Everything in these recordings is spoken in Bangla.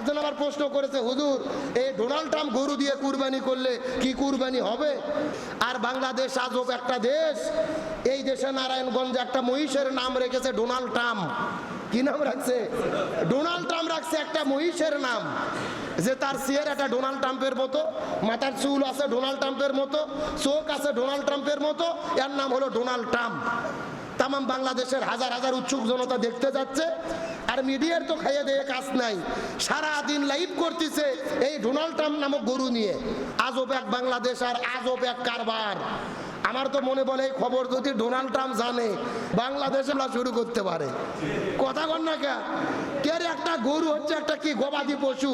একজন আবার প্রশ্ন করেছে, হুজুর এই ডোনাল্ড ট্রাম্প গরু দিয়ে কুরবানি করলে কি কুরবানি হবে? আর বাংলাদেশ আজব একটা দেশ, এই দেশে নারায়ণগঞ্জে একটা মহিষের নাম রেখেছে ডোনাল্ড ট্রাম্প। কি নাম রাখছে? ডোনাল্ড ট্রাম্প রাখছে একটা মহিষের নাম, যে তার চেহারাটা ডোনাল্ড ট্রাম্পের মতো, মাথার চুল আছে ডোনাল্ড ট্রাম্পের মতো, চোখ আছে ডোনাল্ড ট্রাম্পের মতো, এর নাম হলো ডোনাল্ড ট্রাম্প। তাম বাংলাদেশের হাজার হাজার উৎসুক জনতা দেখতে যাচ্ছে, আর মিডিয়ার তো খাইয়ে দিয়ে কাজ নাই, সারা দিন লাইভ করতেছে এই ডোনাল্ড ট্রাম্প নামক গরু নিয়ে। আজব এক বাংলাদেশ আর আজব এক কারবার। আমার তো মনে বলে এই খবর যদি ডোনাল্ড ট্রাম্প জানে, বাংলাদেশে শুরু করতে পারে। কথা কন না কে একটা গরু হচ্ছে একটা কি গবাদি পশু,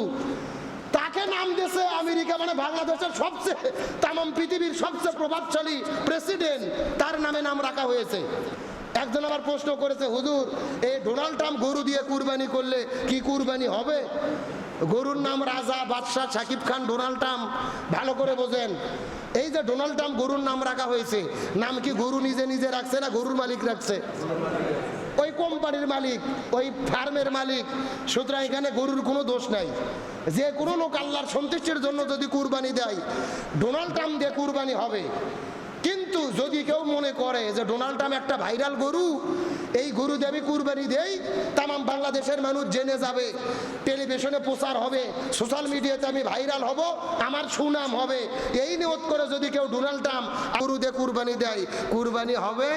তাকে নাম দিয়েছে আমেরিকা, মানে বাংলাদেশের সবচেয়ে তাম পৃথিবীর সবচেয়ে প্রভাবশালী প্রেসিডেন্ট, তার নামে নাম রাখা হয়েছে। একজন আবার প্রশ্ন করেছে, হুজুর এই ডোনাল্ড ট্রাম্প গরু দিয়ে কুরবানি করলে কি কুরবানি হবে? গরুর নাম রাজা, বাদশাহ, শাকিব খান, ডোনাল্ড ট্রাম্প। ভালো করে বোঝেন, এই যে ডোনাল্ড ট্রাম্প গরুর নাম রাখা হয়েছে, নাম কি গরু নিজে নিজে রাখছে না গরুর মালিক রাখছে? ওই কোম্পানির মালিক, ওই ফার্মের মালিক। সুতরাং এখানে গরুর কোনো দোষ নাই। যে কোনো লোক আল্লাহর সন্তুষ্টির জন্য যদি কুরবানি দেয়, ডোনাল্ড ট্রাম্প দিয়ে কুরবানি হবে। কিন্তু যদি কেউ মনে করে যে ডোনাল্ড ট্রাম্প একটা ভাইরাল গরু, এই গরু দিয়ে আমি কুরবানি দেই, তাম বাংলাদেশের মানুষ জেনে যাবে, টেলিভিশনে প্রচার হবে, সোশ্যাল মিডিয়াতে আমি ভাইরাল হব, আমার সুনাম হবে, এই নিয়ত করে যদি কেউ ডোনাল্ড ট্রাম্প গরু দিয়ে কুরবানি দেয়, কুরবানি হবে?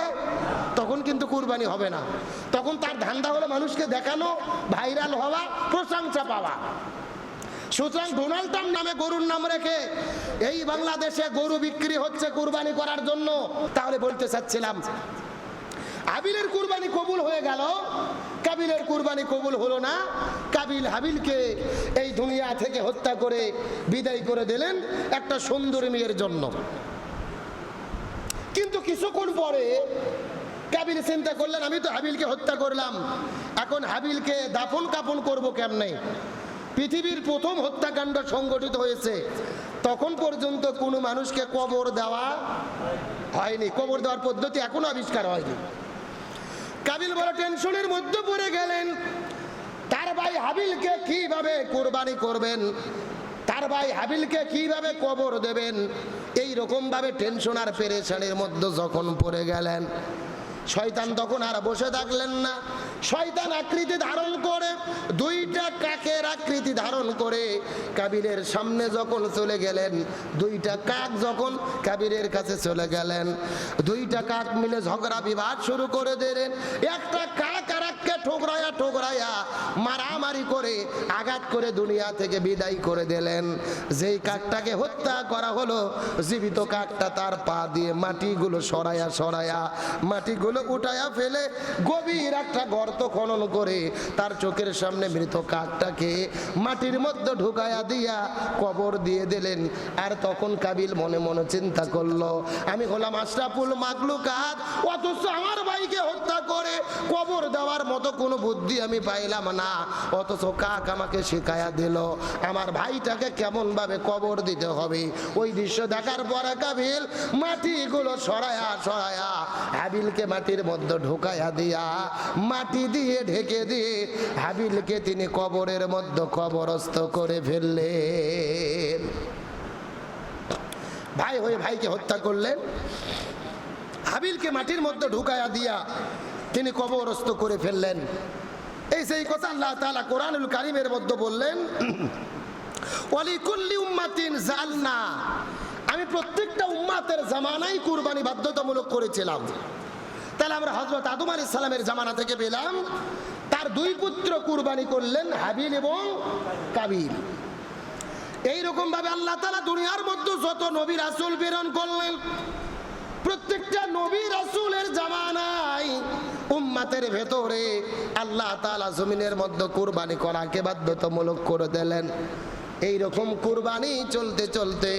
তখন কিন্তু কুরবানি হবে না। তখন তার ধান্দা হলো মানুষকে দেখানো, ভাইরাল হওয়া, প্রশংসা পাওয়া। সুতরাং ডোনাল্ড ট্রাম্প নামে গরুর নাম রেখে এই বাংলাদেশে গরু বিক্রি হচ্ছে কুরবানি করার জন্য। তাহলে বলতে চাচ্ছিলাম, হাবিলের কুরবানি কবুল হয়ে গেল, কাবিলের কুরবানি কবুল হলো না। কাবিল হাবিলকে এই দুনিয়া থেকে হত্যা করে বিদায় করে দিলেন একটা সুন্দরী মেয়ের জন্য। কিন্তু কিছুক্ষণ পরে কাবিল চিন্তা করলেন, আমি তো হাবিলকে হত্যা করলাম, এখন হাবিলকে দাফন কাফন করবো কেমনে? পৃথিবীর প্রথম হত্যাকাণ্ড সংগঠিত হয়েছে, তখন পর্যন্ত কোনো মানুষকে কবর দেওয়া হয়নি, কবর দেওয়ার পদ্ধতি এখনো আবিষ্কার হয়নি। কাবিল বড় টেনশনের মধ্যে পড়ে গেলেন, তার ভাই হাবিলকে কিভাবে কুরবানি করবেন, তার ভাই হাবিলকে কিভাবে কবর দেবেন, এই রকম ভাবে টেনশন আর পেরেশানির মধ্যে যখন পড়ে গেলেন, শয়তান তখন আর বসে থাকলেন না। শয়তান আকৃতি ধারণ করে, দুইটা কাকের আকৃতি ধারণ করে কাবিলের সামনে যখন চলে গেলেন, দুইটা কাক যখন কাবিলের কাছে চলে গেলেন, দুইটা কাক মিলে ঝগড়া বিবাদ শুরু করে দিলেন। একটা কাক আর এককে ঠোকরায়া ঠোকরায়া মারামারি করে আঘাত করে দুনিয়া থেকে বিদায় করে দিলেন। যেই কাকটাকে হত্যা করা হলো, জীবিত কাকটা তার পা দিয়ে মাটিগুলো সরায়া সরায়া, মাটিগুলো উঠায়া ফেলে গভীর একটা গর্ত খনন করে তার চোখের সামনে মৃত কাকটাকে মাটির মধ্যে ঢুকায়া দিয়া কবর দিয়ে দিলেন। আর তখন কাবিল মনে মনে চিন্তা করলো, আমি হলাম আশরাফুল মাখলুকাত, অথচ আমার ভাইকে হত্যা করে কবর দেওয়ার মতো কোনো বুদ্ধি আমি পাইলাম না, অথচ কাক আমাকে শিখায়া দিল আমার ভাইটাকে কেমন ভাবে কবর দিতে হবে। ওই দৃশ্য দেখার পরে কাবিল মাটিগুলো সরায়া সরায়া হাবিলকে মাটির মধ্যে ঢুকায়া দিয়া মাটি দিয়ে ঢেকে দিয়ে হাবিলকে তিনি কবরের মধ্যে কবরস্থ করে ফেললেন। ভাই হয়ে ভাইকে হত্যা করলেন, হাবিলকে মাটির মধ্যে ঢুকায়া দিয়া তিনি কবরস্থ করে ফেললেন। এই সেই কথা আল্লাহ তাআলা কোরআনুল কারীমের মধ্যে বললেন, ওয়ালিকুল্লি উম্মাতিন জাআলনা, আমি প্রত্যেকটা উম্মাতের জামানায় কুরবানি বাধ্যতামূলক করেছিলাম। তাহলে আমরা হযরত আদম আলাইহিস সালামের জামানা থেকে পেলাম, তার দুই পুত্র কুরবানি করলেন, হাবিল এবং কাবিল। এইরকম ভাবে আল্লাহ তাআলা দুনিয়ার মধ্যে যত নবী রাসূল প্রেরণ করলেন, প্রত্যেকটা নবী রাসূলের জামানায় উম্মতের ভেতরে আল্লাহ তাআলা জমিনের মধ্যে কুরবানি করাকে বাধ্যতামূলক করে দিলেন। এইরকম কুরবানি চলতে চলতে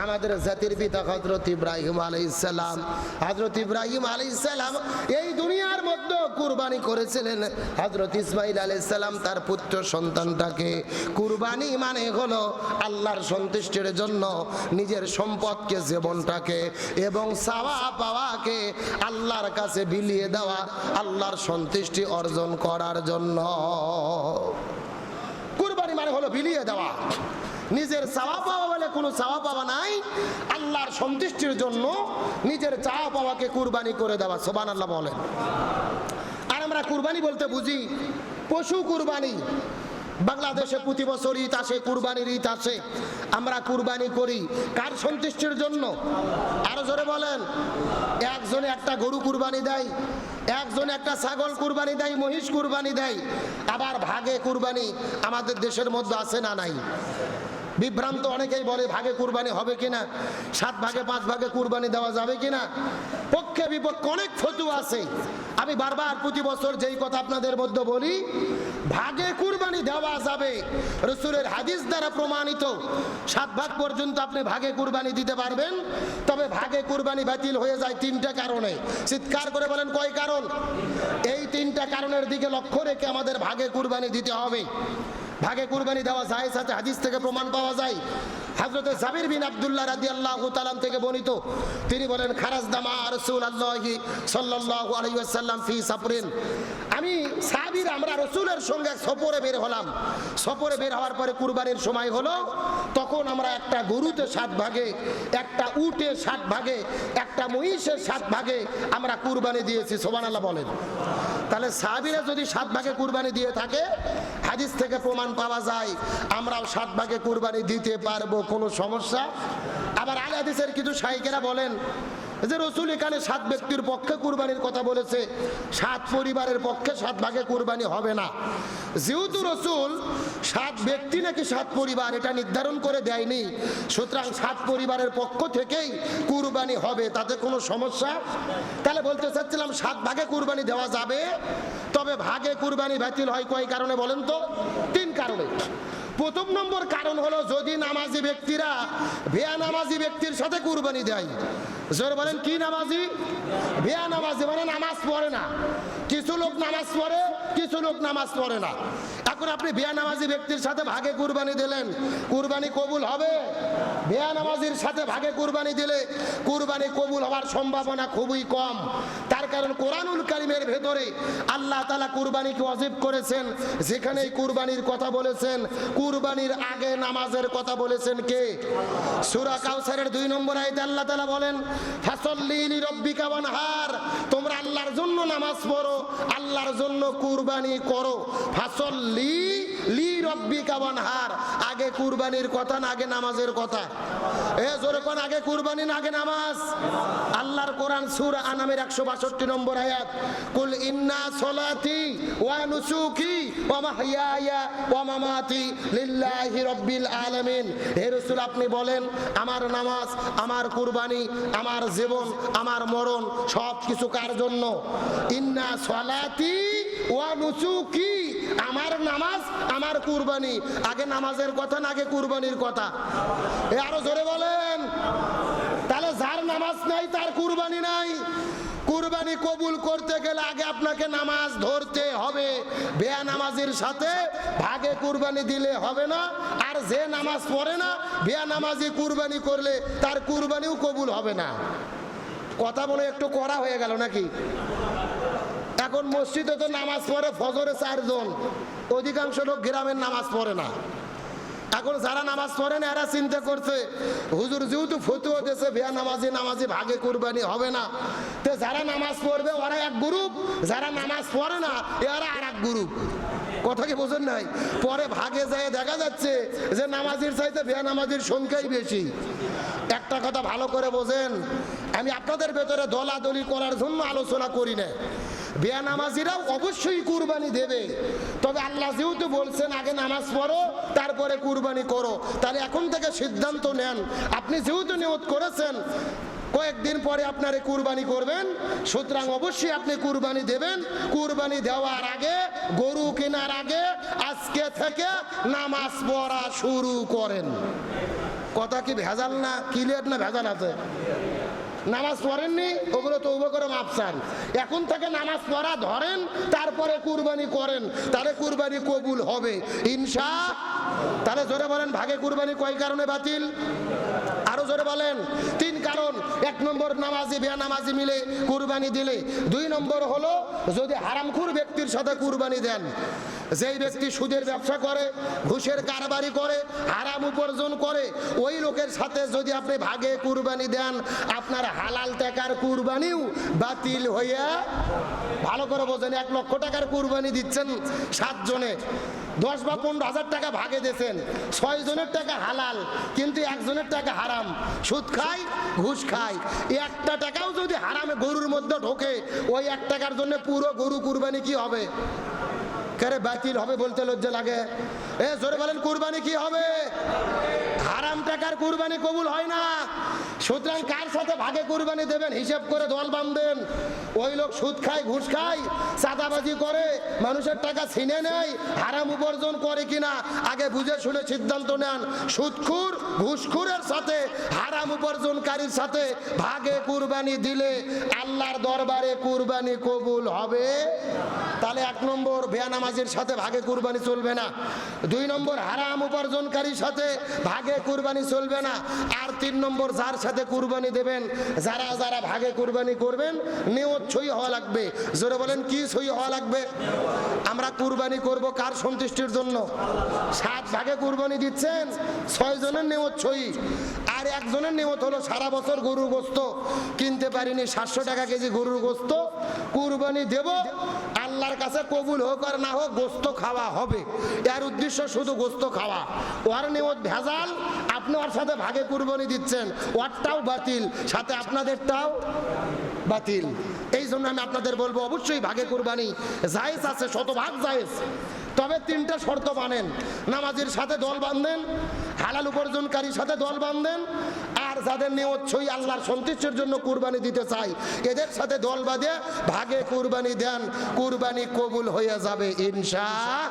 আমাদের জাতির পিতা হযরত ইব্রাহিম আলাইহিস সালাম, হযরত ইব্রাহিম আলাইহিস সালাম এই দুনিয়ার মধ্যে কুরবানি করেছিলেন হযরত ইসমাঈল আলাইহিস সালাম তার পুত্র সন্তানটাকে। কুরবানি মানে হলো আল্লাহর সন্তুষ্টির জন্য নিজের সম্পদকে, জীবনটাকে এবং চাওয়া পাওয়াকে আল্লাহর কাছে বিলিয়ে দেওয়া, আল্লাহর সন্তুষ্টি অর্জন করার জন্য। কুরবানি মানে হলো বিলিয়ে দেওয়া। নিজের চাওয়া পাওয়া বলে কোনো চাওয়া পাওয়া নাই, আল্লাহর সন্তুষ্টির জন্য নিজের চাওয়া পাওয়াকে কুরবানি করে দেওয়া। সুবহানাল্লাহ বলেন। আর আমরা কুরবানি বলতে বুঝি পশু কুরবানি। বাংলাদেশে প্রতি বছর ঈদ আসে, কুরবানির ঈদ আসে, আমরা কুরবানি করি কার সন্তুষ্টির জন্য? আরো জোরে বলেন। একজনে একটা গরু কুরবানি দেয়, একজনে একটা ছাগল কুরবানি দেয়, মহিষ কুরবানি দেয়। আবার ভাগে কুরবানি আমাদের দেশের মধ্যে আছে না নাই? বিভ্রান্ত অনেকেই বলে ভাগে কুরবানি হবে কিনা, 7 ভাগে 5 ভাগে কুরবানি দেওয়া যাবে কিনা। পক্ষে বিপক্ষে অনেক ফতোয়া আছে। আমি বারবার প্রতি বছর যেই কথা আপনাদের মধ্যে বলি, ভাগে কুরবানি দেওয়া যাবে, রাসূলের হাদিস দ্বারা প্রমাণিত। 7 ভাগ পর্যন্ত আপনি ভাগে কুরবানি দিতে পারবেন। তবে ভাগে কুরবানি বাতিল হয়ে যায় 3টা কারণে। চিৎকার করে বলেন কয় কারণ? এই 3টা কারণের দিকে লক্ষ্য রেখে আমাদের ভাগে কুরবানি দিতে হবে। ভাগে কুরবানি দেওয়া যায় সাথে হাদিস থেকে প্রমাণ পাওয়া যায়। হযরত জাবির বিন আব্দুল্লাহ রাদিয়াল্লাহু তাআলা থেকে বর্ণিত, তিনি বলেন খারাজদামা রাসূলুল্লাহি সাল্লাল্লাহু আলাইহি ওয়াসাল্লাম ফি সাফরিন। আমি সাহাবীরা আমরা রাসূলের সঙ্গে সফরে বের হলাম। সফরে বের হওয়ার পরে কুরবানির সময় হলো, তখন আমরা একটা গরুতে 7 ভাগে, একটা উটে 7 ভাগে, একটা মহিষের 7 ভাগে আমরা কুরবানি দিয়েছি। সুবহানাল্লাহ বলেন। তাহলে সাহাবীরা যদি 7 ভাগে কুরবানি দিয়ে থাকে, হাদিস থেকে প্রমাণ পাওয়া যায় আমরাও 7 ভাগে কুরবানি দিতে পারবো, কোনো সমস্যা? আবার আলে হাদিসের কিছু শাইখেরা বলেন যে রাসূল এখানে 7 ব্যক্তির পক্ষে কুরবানির কথা বলেছে, 7 পরিবারের পক্ষে 7 ভাগে কুরবানি হবে না। যেহেতু রাসূল 7 ব্যক্তি নাকি 7 পরিবার এটা নির্ধারণ করে দেয়নি, সুতরাং 7 পরিবারের পক্ষ থেকেই কুরবানি হবে, তাতে কোনো সমস্যা? তাহলে বলতে চাচ্ছিলাম 7 ভাগে কুরবানি দেওয়া যাবে, তবে ভাগে কুরবানি বাতিল হয় কয় কারণে বলেন তো? 3 কারণে। প্রথম নম্বর কারণ হলো যদি নামাজি ব্যক্তিরা বেনামাজি ব্যক্তির সাথে কুরবানি দেয়। জোরে বলেন কি নামাজি? বেনামাজি মানে নামাজ পড়ে না। কিছু লোক নামাজ পড়ে, কিছু লোক নামাজ পড়ে না। এখন আপনি বেনামাজি ব্যক্তির সাথে ভাগে কুরবানি দিলেন, কুরবানি কবুল হবে? বেনামাজির সাথে ভাগে কুরবানি দিলে কুরবানি কবুল হওয়ার সম্ভাবনা খুবই কম। তার কারণ কোরআনুল কারীমের ভেতরে আল্লাহ তাআলা কুরবানিকে ওয়াজিব করেছেন। যেখানেই কুরবানির কথা বলেছেন, কুরবানির আগে নামাজের কথা বলেছেন কে? সূরা কাউসারের 2 নম্বর আয়াতে আল্লাহ তাআলা বলেন ফাসাল্লি লিরাব্বিকা ওয়ানহার, তোমরা আল্লাহর জন্য নামাজ পড়ো, আল্লাহর জন্য কুরবানি করো। ফাসাল্লি লিরাব্বিকা ওয়ানহার, আগে কুরবানির কথা না আগে নামাজের কথা? জোরে কোন আগে কুরবানি না আগে নামাজ? আল্লাহর কোরআন সূরা আনামের 162 নম্বর আয়াত, কুল ইন্না সলাতি ওয়া নুসুকি ওয়া মাহইয়ায়া ওয়া মামাতি লিল্লাহি রাব্বিল আলামিন। হে রাসূল আপনি বলেন আমার নামাজ, আমার কুরবানি, আমার জীবন, আমার মরণ সব কিছু কার জন্য? ইন্না সলাতি ওয়া নুসুকি, আমার নামাজ আমার কুরবানি। আগে নামাজের কথা না আগে কুরবানির কথা? আরো জোরে বলেন। তাহলে যার নামাজ নাই তার কুরবানি নাই। কুরবানি কবুল করতে গেলে আগে আপনাকে নামাজ ধরতে হবে। বেনামাজির সাথে ভাগে কুরবানি দিলে হবে না। আর যে নামাজ পড়ে না, বেনামাজি কুরবানি করলে তার কুরবানিও কবুল হবে না। কথা বলে একটু কড়া হয়ে গেল নাকি? এখন মসজিদে তো নামাজ পড়ে ফজরে 4 জন, অধিকাংশ লোক গ্রামের নামাজ পড়ে না। এখন যারা নামাজ পড়ে না এরা চিন্তা করছে হুজুর যেহেতু ফতোয়া দিয়েছে বেনামাজি নামাজি ভাগে কুরবানি হবে না, তো যারা নামাজ পড়বে ওরা এক গ্রুপ, যারা নামাজ পড়ে না এরা আর এক গ্রুপ। কথা কি বোঝেন নাই? পরে ভাগে যায় দেখা যাচ্ছে যে নামাজির চাইতে বেনামাজির সংখ্যাই বেশি। একটা কথা ভালো করে বোঝেন, আমি আপনাদের ভেতরে দলাদলি করার জন্য আলোচনা করি না। বেনামাজিরাও অবশ্যই কুরবানি দেবে, তবে আল্লাহ যেহেতু বলছেন আগে নামাজ পড়ো তারপরে কুরবানি করো, তাহলে এখন থেকে সিদ্ধান্ত নেন। আপনি যেহেতু নিয়ত করেছেন কয়েকদিন পরে আপনারে কুরবানি করবেন, সুতরাং অবশ্যই আপনি কুরবানি দেবেন। কুরবানি দেওয়ার আগে, গরু কেনার আগে আজকে থেকে নামাজ পড়া শুরু করেন। কথা কি ভেজাল না ক্লিয়ার না ভেজাল আছে? নামাজ পড়েননি ওগুলো তওবা করে মাফ চান। এখন থেকে নামাজ পড়া ধরেন, তারপরে কুরবানি করেন, তাহলে কুরবানি কবুল হবে ইনশাআল্লাহ। তাহলে জোরে বলেন ভাগে কুরবানি কয় কারণে বাতিল? আরো জোরে বলেন। 3 কারণ। 1 নম্বর, নামাজি বেনামাজি মিলে কুরবানি দিলে। 2 নম্বর হলো যদি হারামখোর ব্যক্তির সাথে কুরবানি দেন, যেই ব্যক্তি সুদের ব্যবসা করে, ঘুষের কারবারি করে, হারাম উপার্জন করে, ওই লোকের সাথে যদি আপনি ভাগে কুরবানি দেন, আপনার হালাল টাকার কুরবানিও বাতিল হইয়া, ভালো করে বোঝেন, 1 লক্ষ টাকার কুরবানি দিচ্ছেন 7 জনে, 10 বা 15,000 টাকা ভাগে দিয়েছেন, 6 জনের টাকা হালাল কিন্তু 1 জনের টাকা হারাম, সুদ খায়, ঘুষ খায়, 1টা টাকাও যদি হারামে গরুর মধ্যে ঢোকে, ওই 1 টাকার জন্য পুরো গরু কুরবানি কি হবে? কারে বাতিল হবে বলতে লজ্জা লাগে? এ জোরে বলেন, কুরবানি কি হবে? হারাম টাকার কুরবানি কবুল হয় না। সুতরাং কার সাথে ভাগে কুরবানি দেবেন হিসাব করে দল বাঁধবেন। ওই লোক সুদ খায়, ঘুষ খায়, চাঁদাবাজি করে, মানুষের টাকা ছিনে নেয়, হারাম উপার্জন করে কিনা আগে বুঝে শুনে সিদ্ধান্ত নেন। সুদখোর, ঘুষখোরের সাথে, হারাম উপার্জনকারীর সাথে ভাগে কুরবানি দিলে আল্লাহর দরবারে কুরবানি কবুল হবে। তাহলে 1 নম্বর, বেনামাজির সাথে ভাগে কুরবানি চলবে না। 2 নম্বর, হারাম উপার্জনকারীর সাথে ভাগে কুরবানি চলবে না। আর 3 নম্বর, যার সাথে কুরবানি দেবেন, যারা যারা ভাগে কুরবানি করবেন, নিয়ত সই হওয়া লাগবে। জোরে বলেন, কি সই হওয়া লাগবে? আমরা কুরবানি করব কার সন্তুষ্টির জন্য? 7 ভাগে কুরবানি দিচ্ছেন, 6 জনের নিয়ত সই, আর 1 জনের নিয়ত হলো সারা বছর গরুর গোস্ত কিনতে পারিনি, 700 টাকা কেজি গরুর গোস্ত কুরবানি দেব, আল্লাহর কাছে কবুল হোক আর না হোক গোস্ত খাওয়া হবে। এর উদ্দেশ্য শুধু গোস্ত খাওয়া। ওর নিয়ত ভেজাল, আপনি ওর সাথে ভাগে কুরবানি দিচ্ছেন, ওরটাও বাতিল, সাথে আপনাদেরটাও বাতিল। এই জন্য আমি আপনাদের বলবো, অবশ্যই ভাগে কুরবানি জায়েজ আছে, শতভাগ জায়েজ। তবে 3টা শর্ত মানেন। নামাজির সাথে দল বাঁধেন, হালাল উপার্জনকারীর সাথে দল বাঁধেন, আর যাদের নিয়ত সই আল্লাহর সন্তুষ্টির জন্য কুরবানি দিতে চাই, এদের সাথে দল বাঁধে ভাগে কুরবানি দেন, কুরবানি কবুল হয়ে যাবে ইনশাআল্লাহ।